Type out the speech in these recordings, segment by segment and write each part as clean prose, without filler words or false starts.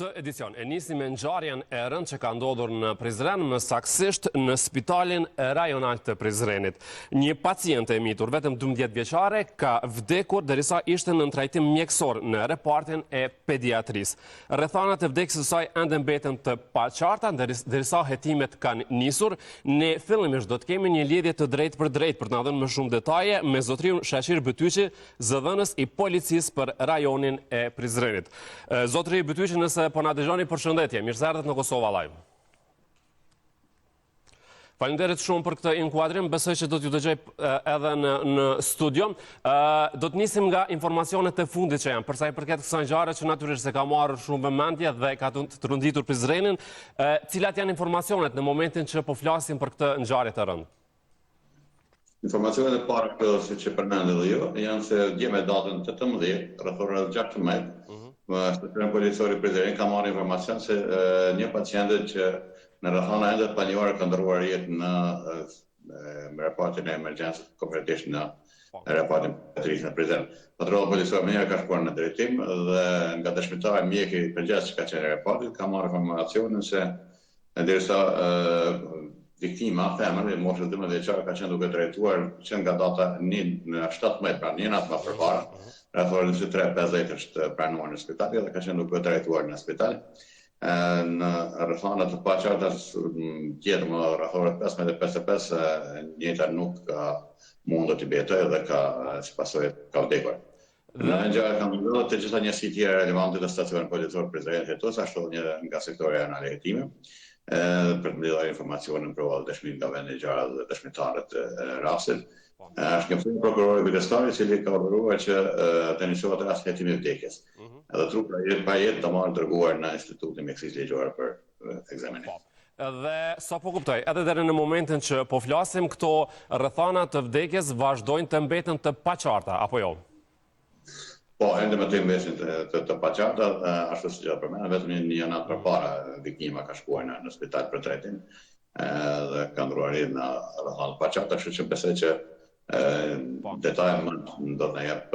Këtë edicion e nisi me ngjarjen e rënd që ka ndodhur në Prizren, më saktësisht në spitalin rajonal të Prizrenit. Një paciente e mitur, vetëm 12 vjeçare, ka vdekur derisa ishte në trajtim mjekësor në repartin e pediatrisë. Rrethanat e vdekjes së saj ende mbeten të paqarta, derisa hetimet kanë nisur. Ne fillimisht do të kemi një lidhje të drejtë për drejtë për të na dhënë më shumë detaje me zotriun Shashir Bytyqi, zëdhënës i policisë për rajonin e Prizrenit. Zotri Bytyqi, nëse po na dëgjoni, përshëndetje. Mirë se erdhët në Kosova Live. Faleminderit shumë për këtë inkuadrim, besoj që do t'ju dëgjoj edhe në studio. Do të nisim nga informacionet e fundit që janë, përsa i përket kësaj ngjarje që natyrisht se ka marrë shumë vëmendje dhe ka të rënditur Prizrenin. Cilat janë informacionet në momentin që po flasim për këtë ngjarje të rëndë? Informacionet e parë këto siç e përmendë edhe ju, janë se dje me datën 18, rreth orës 16, Shtetërori Policor i Prizrenit ka marrë informacion se një paciente që në rrethana ende të panjohura ka ndërruar jetë në repartin e emergjencës, konkretisht në repartin pediatrisë në Prizren. Patrulli policor më ka shkuar në drejtim dhe nga dëshmitari mjeki i përgjithshëm që ka qenë në repartin ka marrë informacionin se derisa viktima, femër, e moshës 12 vjeçare, ka qenë duke drejtuar që nga data në 17, pra një natë më përpara, rreth orën 23:50 është pranuar në spital dhe ka qenë duke drejtuar në spital. Në rrethana të paqarta tjetër më rreth orës 15:55 njëta nuk ka mundur të betojë dhe ka si pasojë ka vdekur. Në ngjarje kanë ndodhur të gjitha njësi tjera relevante të stacionit policor Prizren hetos, ashtu nga sektori anal i hetimit, për të mbledhur informacionin për dëshmi nga vendi i ngjarjes dhe dëshmitarët e rastit. Është një prokuror kujdestari i cili ka urdhëruar që të inicijohet rasti i hetimit vdekjes. Edhe trupi pa jetë të marrë dërguar në Institutin Mjekësisë Ligjore për ekzaminim. Dhe sa po kuptoj, edhe deri në momentin që po flasim, këto rrethana të vdekjes vazhdojnë të mbeten të paqarta, apo jo? Po, ende me të mbesin të paqarta, ashtu siç e përmendëm, vetëm një natë përpara viktima ka shkuar në spital për trajtim dhe ka ndruar jetë në rrethana të paqarta, kështu që besoj që detaje më do të na jep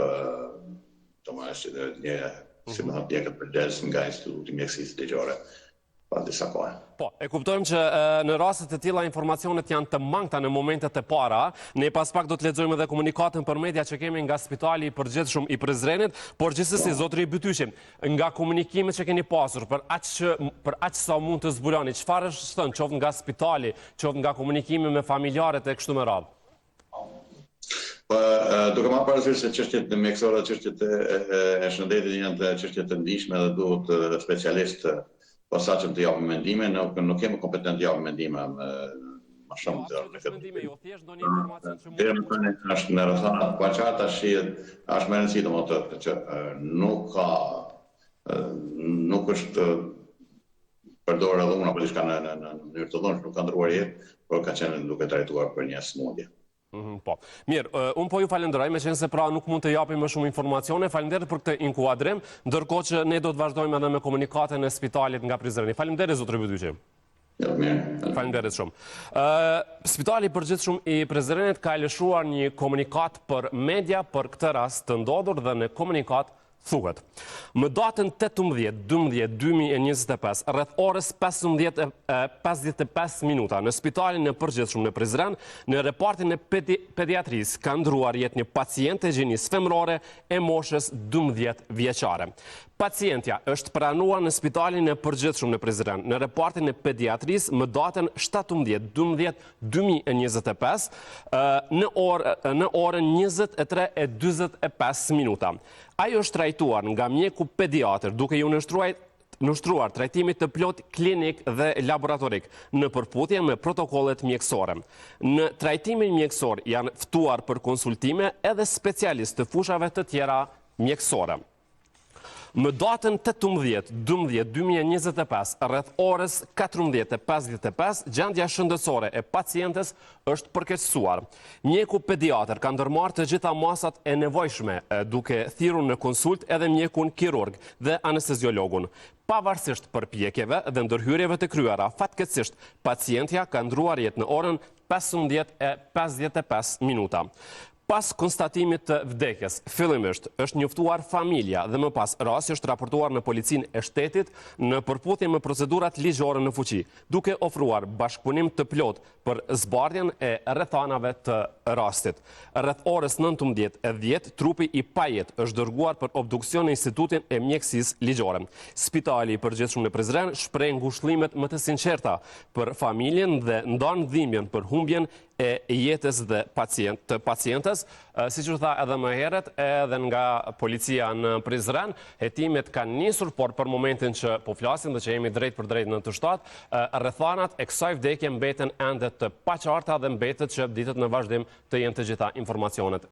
një pjekët përgjithshëm nga Instituti Mjekësisë Ligjore pas disa kohë. Po, e kuptojmë që në rastet e tilla informacionet janë të mangëta në momentet e para. Ne pas pak do të lexojmë edhe komunikatën për media që kemi nga Spitali i Përgjithshëm i Prizrenit, por gjithsesi zotri Bytyqi, nga komunikimet që keni pasur për aq sa mund të zbuloni, çfarë është thënë qoftë nga spitali, qoftë nga komunikimi me familjarët e kështu me radhë? Duke marrë parasysh se çështjet mjekësore, çështjet e shëndetit janë të çështje të ndihshme dhe duhet specialist posaçëm të japin mendime, nuk kemi kompetent të japim mendime më shumë të është në rrethana të paqarta është më rëndësishme domethënë që nuk është përdorur dhuna apo diçka në mënyrë të dhunshme, nuk ka ndruar jetë, por ka qenë duke trajtuar për një smundje. Po. Mirë, unë po ju falenderoj, me qenë se pra nuk mund të japim më shumë informacione. Faleminderit për këtë inkuadrim, ndërkohë që ne do të vazhdojmë edhe me komunikatën e spitalit nga Prizreni. Faleminderit zotri Bytyqi. Faleminderit shumë. Spitali i Përgjithshëm i Prizrenit ka lëshuar një komunikat për media për këtë rast të ndodhur dhe në komunikat thuhet: më datën 18/12/2025, rreth orës 15:55 minuta, në spitalin e Përgjithshëm në Prizren, në repartin e pediatrisë, ka ndruar jetë një paciente gjinisë femërore e moshës 12 vjeçare. Pacientja është pranuar në spitalin e Përgjithshëm në Prizren, në repartin e pediatrisë, më datën 17/12/2025, në orën 23:45 minuta. Ajo është trajtuar nga mjeku pediatër duke ju nështruar trajtimit të plot klinik dhe laboratorik në përputhje me protokollet mjekësore. Në trajtimin mjekësor janë ftuar për konsultime edhe specialistë të fushave të tjera mjekësore. Më datën 18/12/2025, rreth orës 14:55, gjendja shëndetësore e pacientes është përkeqësuar. Mjeku pediatër ka ndërmarrë të gjitha masat e nevojshme, duke thirrur në konsult edhe mjekun kirurg dhe anesteziologun. Pavarësisht përpjekjeve dhe ndërhyrjeve të kryera, fatkeqësisht pacientja ka ndruar jetë në orën 15:55 minuta. Pas konstatimit të vdekjes, fillimisht është njoftuar familja dhe më pas rasti është raportuar në policinë e shtetit në përputhje me procedurat ligjore në fuqi, duke ofruar bashkëpunim të plot për zbardhjen e rrethanave të rastit. Rreth orës 19:10 trupi i pajet është dërguar për obduksion në Institutin e Mjekësisë Ligjore. Spitali i përgjithshëm në Prizren shpreh ngushëllimet më të sinqerta për familjen dhe ndan dhimbjen për humbjen e jetës dhe pacientes. Siç u tha edhe më herët, edhe nga policia në Prizren, hetimet kanë nisur, por për momentin që po flasim dhe që jemi drejt për drejt në të shtatë, rrethanat e kësaj vdekje mbeten ende të paqarta dhe mbetet që ditët në vazhdim të jenë të gjitha informacionet.